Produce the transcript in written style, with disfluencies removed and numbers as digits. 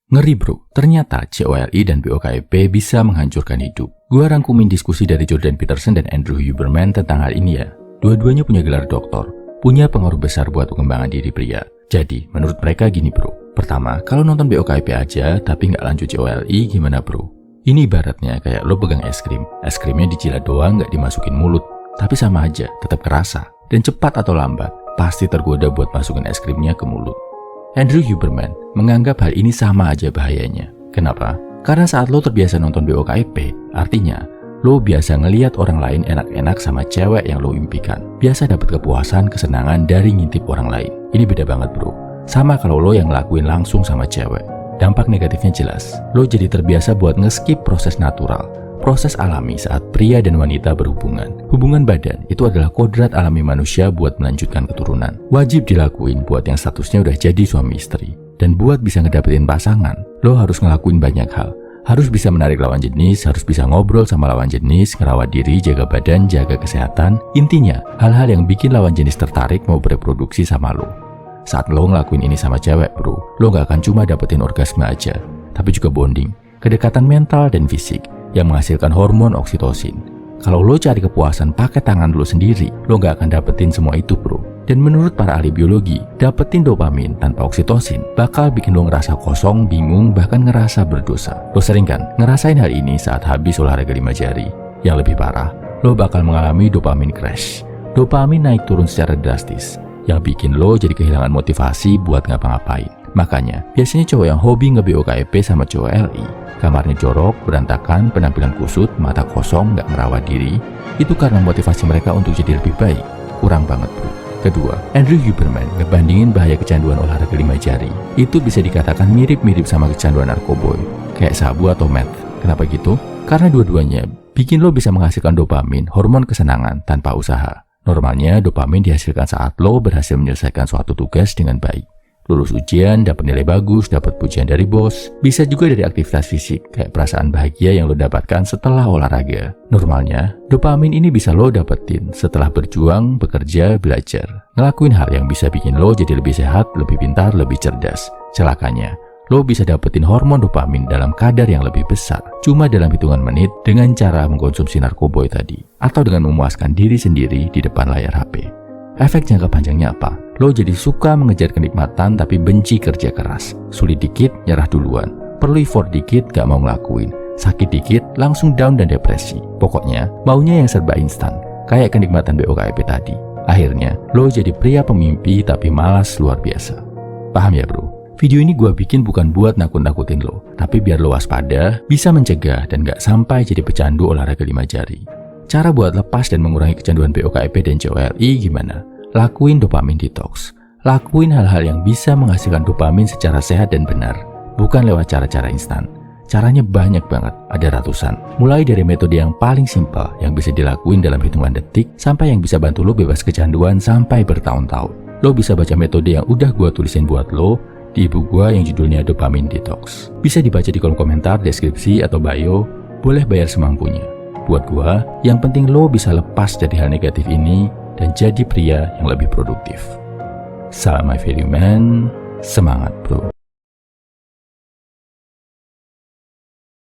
Ngeri bro, ternyata COLI dan BOKFP bisa menghancurkan hidup. Gua rangkumin diskusi dari Jordan Peterson dan Andrew Huberman tentang hal ini ya. Dua-duanya punya gelar doktor, punya pengaruh besar buat pengembangan diri pria. Jadi, menurut mereka gini bro. Pertama, kalau nonton BOKFP aja tapi nggak lanjut COLI gimana bro? Ini ibaratnya kayak lo pegang es krim. Es krimnya dicilat doang nggak dimasukin mulut. Tapi sama aja, tetap kerasa. Dan cepat atau lambat, pasti tergoda buat masukin es krimnya ke mulut. Andrew Huberman menganggap hal ini sama aja bahayanya. Kenapa? Karena saat lo terbiasa nonton BOKFP, artinya lo biasa ngelihat orang lain enak-enak sama cewek yang lo impikan. Biasa dapat kepuasan, kesenangan dari ngintip orang lain. Ini beda banget bro. Sama kalau lo yang ngelakuin langsung sama cewek. Dampak negatifnya jelas. Lo jadi terbiasa buat nge-skip proses natural, proses alami saat pria dan wanita berhubungan. Hubungan badan itu adalah kodrat alami manusia buat melanjutkan keturunan. Wajib dilakuin buat yang statusnya udah jadi suami istri. Dan buat bisa ngedapetin pasangan, lo harus ngelakuin banyak hal. Harus bisa menarik lawan jenis, harus bisa ngobrol sama lawan jenis, ngerawat diri, jaga badan, jaga kesehatan. Intinya, hal-hal yang bikin lawan jenis tertarik mau bereproduksi sama lo. Saat lo ngelakuin ini sama cewek bro, lo gak akan cuma dapetin orgasme aja, tapi juga bonding, kedekatan mental dan fisik yang menghasilkan hormon oksitosin. Kalau lo cari kepuasan pakai tangan lo sendiri, lo gak akan dapetin semua itu bro. Dan menurut para ahli biologi, dapetin dopamin tanpa oksitosin bakal bikin lo ngerasa kosong, bingung, bahkan ngerasa berdosa. Lo sering kan ngerasain hal ini saat habis olahraga 5 jari? Yang lebih parah, lo bakal mengalami dopamin crash. Dopamin naik turun secara drastis, yang bikin lo jadi kehilangan motivasi buat ngapa-ngapain. Makanya, biasanya cowok yang hobi nge-BOKFP sama cowok LI, kamarnya jorok, berantakan, penampilan kusut, mata kosong, gak merawat diri, itu karena motivasi mereka untuk jadi lebih baik. Kurang banget bro. Kedua, Andrew Huberman ngebandingin bahaya kecanduan olahraga 5 jari. Itu bisa dikatakan mirip-mirip sama kecanduan narkoboy, kayak sabu atau meth. Kenapa gitu? Karena dua-duanya bikin lo bisa menghasilkan dopamin, hormon kesenangan, tanpa usaha. Normalnya, dopamin dihasilkan saat lo berhasil menyelesaikan suatu tugas dengan baik. Lulus ujian, dapat nilai bagus, dapat pujian dari bos. Bisa juga dari aktivitas fisik, kayak perasaan bahagia yang lo dapatkan setelah olahraga. Normalnya, dopamin ini bisa lo dapetin setelah berjuang, bekerja, belajar. Ngelakuin hal yang bisa bikin lo jadi lebih sehat, lebih pintar, lebih cerdas. Celakanya, lo bisa dapetin hormon dopamin dalam kadar yang lebih besar, cuma dalam hitungan menit dengan cara mengkonsumsi narkoboy tadi, atau dengan memuaskan diri sendiri di depan layar HP. Efek jangka panjangnya apa? Lo jadi suka mengejar kenikmatan tapi benci kerja keras. Sulit dikit, nyerah duluan. Perlu effort dikit, gak mau ngelakuin. Sakit dikit, langsung down dan depresi. Pokoknya, maunya yang serba instan. Kayak kenikmatan BOKFP tadi. Akhirnya, lo jadi pria pemimpi tapi malas luar biasa. Paham ya bro? Video ini gue bikin bukan buat nakut-nakutin lo, tapi biar lo waspada, bisa mencegah dan gak sampai jadi pecandu olahraga 5 jari. Cara buat lepas dan mengurangi kecanduan BOKFP dan COLI gimana? Lakuin dopamin detox. Lakuin hal-hal yang bisa menghasilkan dopamin secara sehat dan benar, bukan lewat cara-cara instan. Caranya banyak banget, ada ratusan. Mulai dari metode yang paling simpel yang bisa dilakuin dalam hitungan detik, sampai yang bisa bantu lo bebas kecanduan sampai bertahun-tahun. Lo bisa baca metode yang udah gue tulisin buat lo di ebook gue yang judulnya Dopamin Detox. Bisa dibaca di kolom komentar, deskripsi, atau bio. Boleh bayar semampunya. Buat gua, yang penting lo bisa lepas dari hal negatif ini dan jadi pria yang lebih produktif. Salam my value man, semangat bro.